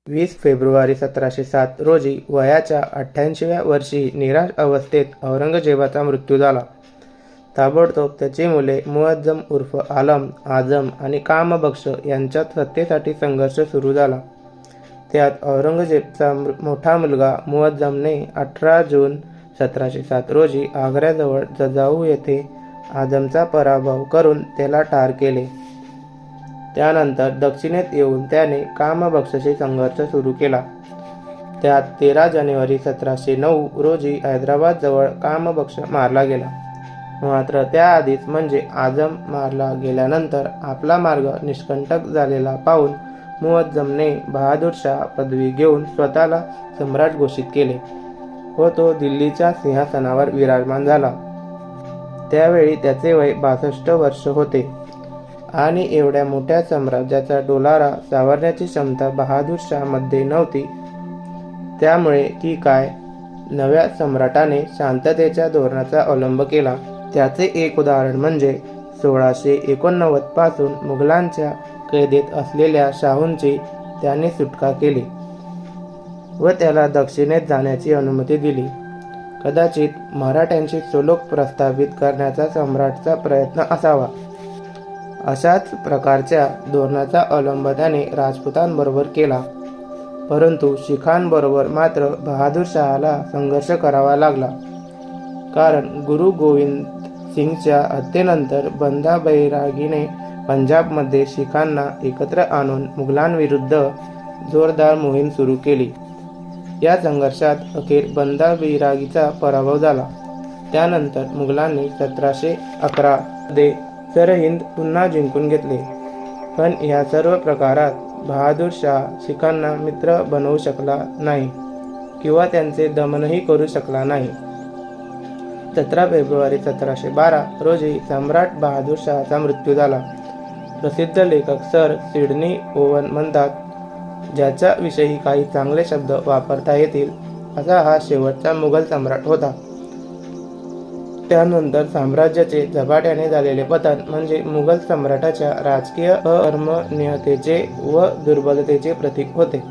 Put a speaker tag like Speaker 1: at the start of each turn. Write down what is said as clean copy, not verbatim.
Speaker 1: 20 February 1707 रोजी वयाच्या 88व्या वर्षी निराश अवस्थेत औरंगजेबाचा मृत्यू झाला. ताबडतोब त्याची मुले मुअज्जम उर्फ आलम, आझम आणि कामबख्श यांच्यात सत्तेसाठी संघर्ष सुरू झाला. त्यात औरंगजेबचा मोठा मुलगा मुअज्जमने 18 जून 1707 रोजी आग्र्याजवळ जजाऊ येथे आझमचा पराभव करून त्याला ठार केले. त्यानंतर दक्षिणेत येऊन त्याने कामबख्शशी संघर्ष सुरू केला. त्यात 13 जानेवारी 1709 रोजी हैदराबादजवळ कामबख्श मारला गेला. मात्र त्याआधीच म्हणजे आझम मारला गेल्यानंतर आपला मार्ग निष्कंटक झालेला पाहून मुअज्जमने बहादूरशाह पदवी घेऊन स्वतःला सम्राट घोषित केले व तो दिल्लीच्या सिंहासनावर विराजमान झाला. त्यावेळी त्याचे वय 62 वर्ष होते आणि एवढ्या मोठ्या साम्राज्याचा डोलारा सावरण्याची क्षमता बहादूरशाहमध्ये नव्हती. त्यामुळे की काय, नव्या सम्राटाने शांततेच्या धोरणाचा अवलंब केला. त्याचे एक उदाहरण म्हणजे 1689 पासून मुघलांच्या कैदेत असलेल्या शाहूंची त्याने सुटका केली व त्याला दक्षिणेत जाण्याची अनुमती दिली. कदाचित मराठ्यांची सुलूक प्रस्थापित करण्याचा सम्राटचा प्रयत्न असावा. अशाच प्रकारच्या धोरणाचा अवलंब त्याने राजपुतांबरोबर केला. परंतु शिखांबरोबर मात्र बहादूरशाहाला संघर्ष करावा लागला. कारण गुरु गोविंद सिंगच्या हत्येनंतर बंदा बैरागीने पंजाबमध्ये शिखांना एकत्र आणून मुघलांविरुद्ध जोरदार मोहीम सुरू केली. या संघर्षात अखेर बंदा बैरागीचा पराभव झाला. त्यानंतर मुघलांनी 1711 मध्ये सरहिंद पुन्हा जिंकून घेतले. पण या सर्व प्रकारात बहादूरशाह शिखांना मित्र बनवू शकला नाही किंवा त्यांचे दमनही करू शकला नाही. 17 फेब्रुवारी 1712 रोजी सम्राट बहादूरशाहचा मृत्यू झाला. प्रसिद्ध लेखक सर सिडनी ओवन म्हणतात, ज्याच्या विषयी काही चांगले शब्द वापरता येतील असा हा शेवटचा मुघल सम्राट होता. त्यानंतर साम्राज्याचे झपाट्याने झालेले पतन म्हणजे मुघल सम्राटाच्या राजकीय अकर्मण्यतेचे व दुर्बलतेचे प्रतीक होते.